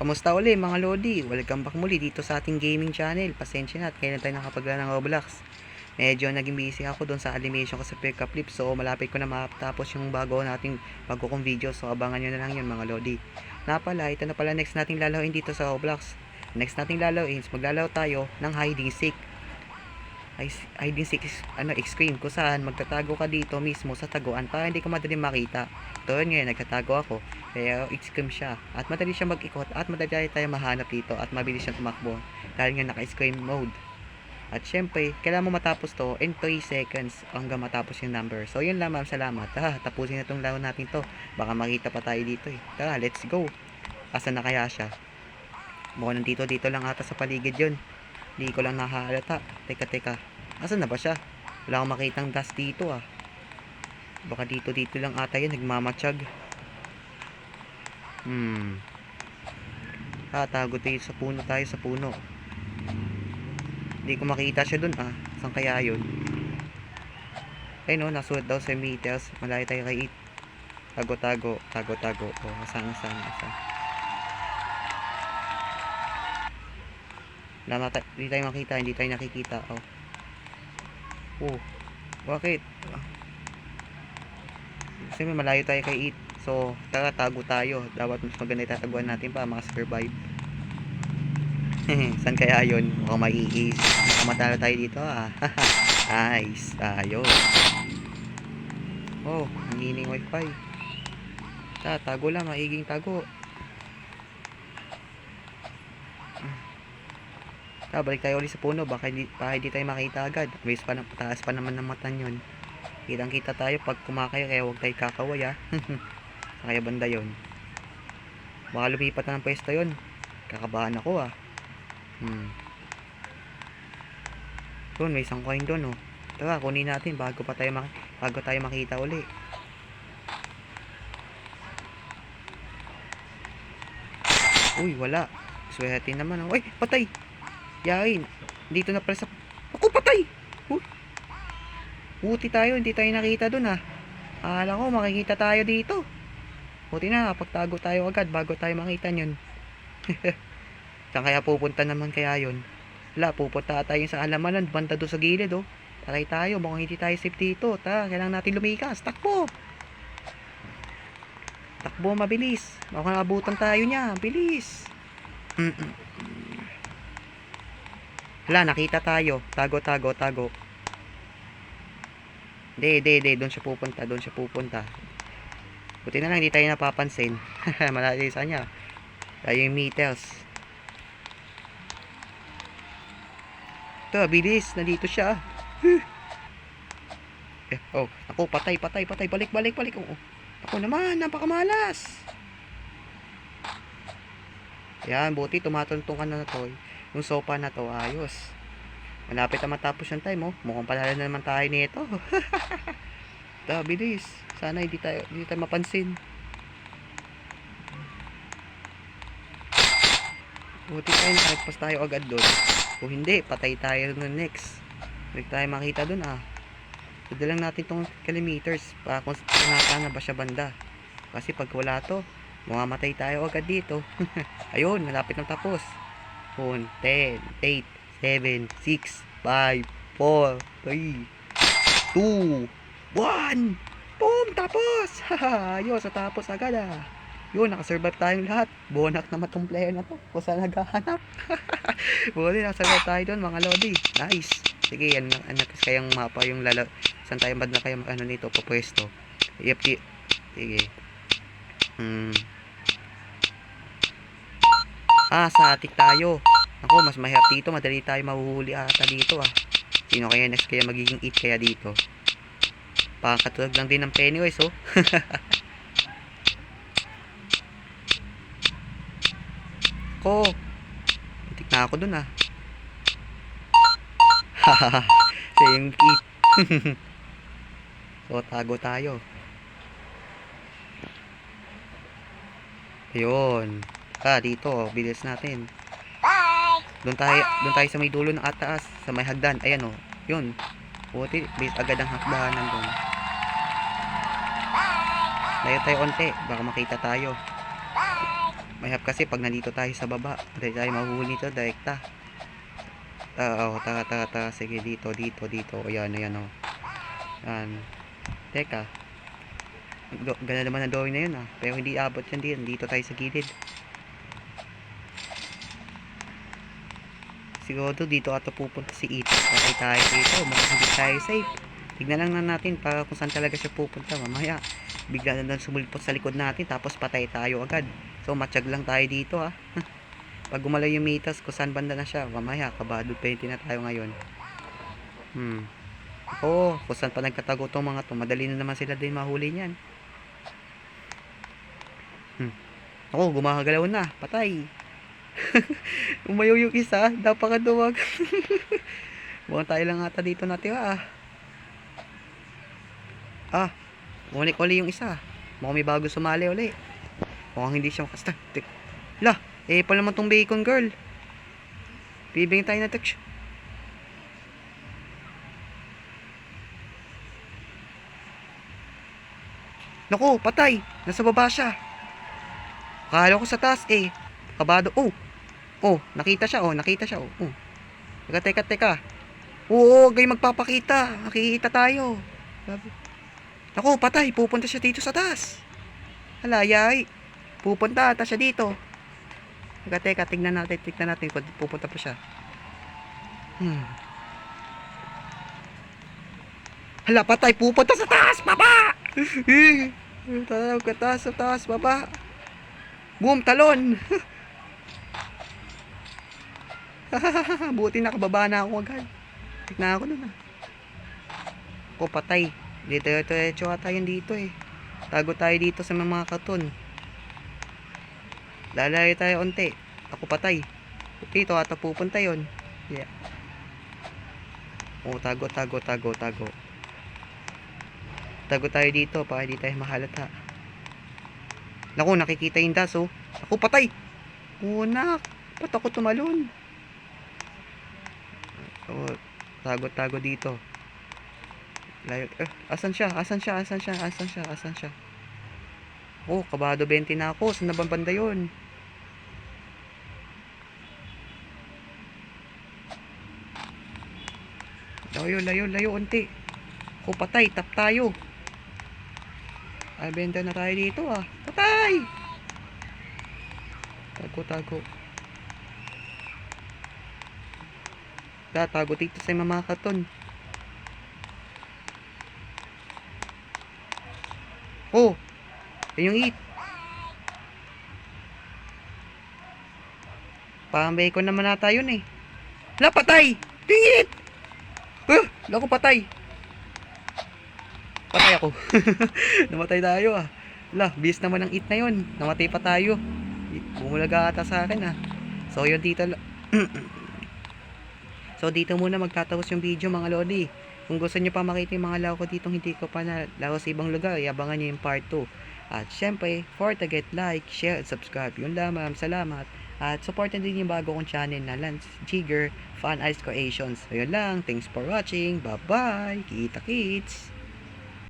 Kamusta uli mga Lodi? Welcome back muli dito sa ating gaming channel. Pasensya na at kailan tayo nakapaglaro ng Roblox. Medyo naging busy ako doon sa animation ko sa Pekka Flip. So malapit ko na matapos yung bago kong video. So abangan nyo na lang yun mga Lodi. Ito na pala next nating lalaroin dito sa Roblox. Next nating lalaroin, maglalaro tayo ng hide and seek. Hide and seek extreme, kung saan magtatago ka dito mismo sa taguan para hindi ka madaling makita. Ito ngayon, nagtatago ako, kaya extreme siya at madali siya mag-ikot at madali tayo mahanap dito at mabilis siyang tumakbo dahil nga naka-extreme mode. At syempre, kailangan mo matapos to in 3 seconds hanggang matapos yung number. So yun lang, ma'am, salamat. Tapusin na tong laro natin to, baka makita pa tayo dito Tara, let's go. Asan na kaya siya? Mukhang nandito lang ata sa paligid yun. Hindi ko lang nahalata. Teka. Asan na ba siya? Wala akong makitang dust dito Baka dito lang ata yun. Nagmamatsyag. Tago tayo sa puno. Hindi ko makita siya dun Saan kaya yun? Ayun nasulat daw sa meters. Malayo tayo kay it. Tago. Asan? Hindi tayo nakikita. Bakit? Kasi malayo tayo kay it. So, tago tayo. Dapat mas maganda itataguan natin para makasurvive. Saan kaya yun? Mukhang maiis. Matalo tayo dito Nice. Tayo. Nangining wifi. Tago lang. Maiging tago. Balik tayo ulit sa puno. Baka hindi tayo makita agad. Taas pa naman ng mata yun. Kitang kita tayo pag kumakayo. Kaya huwag tayo kakaway Kaya banda yun. Baka lumipat na ng pwesto yun. Kakabahan ako Doon may isang coin doon Tara, kunin natin bago tayo makita uli. Uy, wala. Swerte naman Uy, patay. Yain. Dito na pala sa... Ako, patay! Buti tayo, hindi tayo nakita dun Akala ko, makikita tayo dito. Buti na, pagtago tayo agad bago tayo makita yun. Saan kaya pupunta naman kaya yun? Wala, pupunta tayo sa alamanan, banda doon sa gilid Taray tayo, mukhang hindi tayo safe dito. Kailangan natin lumikas. Takbo, mabilis. Mukhang abutan tayo niya, bilis. Hala, nakita tayo. Tago. Hindi. Doon siya pupunta. Buti na lang, hindi tayo napapansin. Malayo sa kanya. Tayo yung meters. Ito, bilis. Nandito siya. Ako, patay. Balik. Ako naman, napakamalas. Yan, buti tumatuntong ka na to yung sopa na to, ayos. Malapit na matapos yung time Mukhang panalo na naman tayo nito. Bilis. Sana hindi tayo mapansin. Buti tayo nakagpas tayo agad doon. Kung hindi, patay tayo na next. Hindi tayo makita doon Dadalang natin tong kilometers para kung saan na ba siya banda. Kasi pag wala to, mamamatay tayo agad dito. Ayun, malapit na tapos. 10, 8, 7, 6, 5, 4, 3, 2, 1. Boom! Tapos! Ayos, tapos agad Yun, nakasurvive tayong lahat. Bonak naman tong player na to. Kung saan naghahanap. Buti, nakasurvive tayo doon mga Lodi. Nice. Sige, yan kayang mapa yung saan tayo bad na kayo nito, papwesto. Sige. Sa atik tayo. Ako, mas mahirap dito. Madali tayo mahuhuli ata dito Sino kaya next kaya magiging eat kaya dito? Pakatulog lang din ng Pennywise Ko. Itik na ako dun Siya yung eat. So, tago tayo. Ayun. Dito, bilis natin. Doon tayo sa may dulo ng ataas, sa may hagdan. Ayan yun. Buti, bilis agad ang hagdanan doon. Layo tayo onte, baka makita tayo. Mahirap kasi pag nandito tayo sa baba. Dahil tayo mahuhuli nito direkta. Tara. Sige, dito. Ayan, o. Yan. Teka. Ganda naman ang drawing na yun, Pero hindi abot yan din. Dito tayo sa gilid. Siguro dito ato pupunta si Ito. Patay tayo dito. Mukhang hindi tayo safe. Tignan lang na natin para kung saan talaga siya pupunta. Mamaya, bigla na lang sumulpot sa likod natin. Tapos patay tayo agad. So, matsyag lang tayo dito, Pag gumalaw yung mitas, kung saan banda na siya. Mamaya, kabado 20 na tayo ngayon. Oo, kung saan pa nagkatago tong mga to. Madali na naman sila din mahuli niyan. Ako, gumagalaw na. Patay. Umayaw yung isa. Napakaduwag. Mukhang tayo lang ata dito natira, unik uli yung isa. Mukhang may bago sumali uli. Mukhang hindi siya makasta. La, pala naman tong bacon girl. Bibingin tayo na text. Naku, patay. Nasa baba siya. Akala ko sa taas Kabado. Nakita siya. Teka. Oo, gay magpapakita. Nakikita tayo. Naku, patay. Pupunta siya dito sa taas. Halayay. Pupunta ata siya dito. Teka. Tignan natin kung pupunta pa siya. Hala, patay. Pupunta sa taas. Baba! Sa taas. Baba. Boom, talon. Buti nakababa na ako agad. Tignan ako nun patay. Dito ata yun dito Tago tayo dito sa mga katon. Lalay tayo unti. Ako patay. Dito ata pupunta yun. Yeah. Tago. Tago tayo dito para hindi tayo mahalata. Naku, nakikita yung das Ako patay. Ba't ako tumalon? Tago dito. Layo. Asan siya? Kabado 20 na ako. Saan na bang banda yun? Layo, unti. Ako patay, tap tayo. Benda na tayo dito Patay! Tago. Tago dito sa mga katon. Yung eat. Parang bacon naman nata yun La, patay! Tingit! Lako, patay. Patay ako. Namatay tayo La, bis naman ang eat na yun. Namatay pa tayo. Bumulaga ata sa akin So yun dito. So dito muna magtatapos yung video mga lodi. Kung gusto nyo pa makita yung mga laro ko dito hindi ko pa na laro sa ibang lugar, iabangan nyo yung part 2. At syempre, for to get like, share, and subscribe. Yun lamang, salamat. At supportan din yung bago kong channel na Lance Jigger Fun Ice Creations. So yun lang, thanks for watching. Bye bye. Kita kits.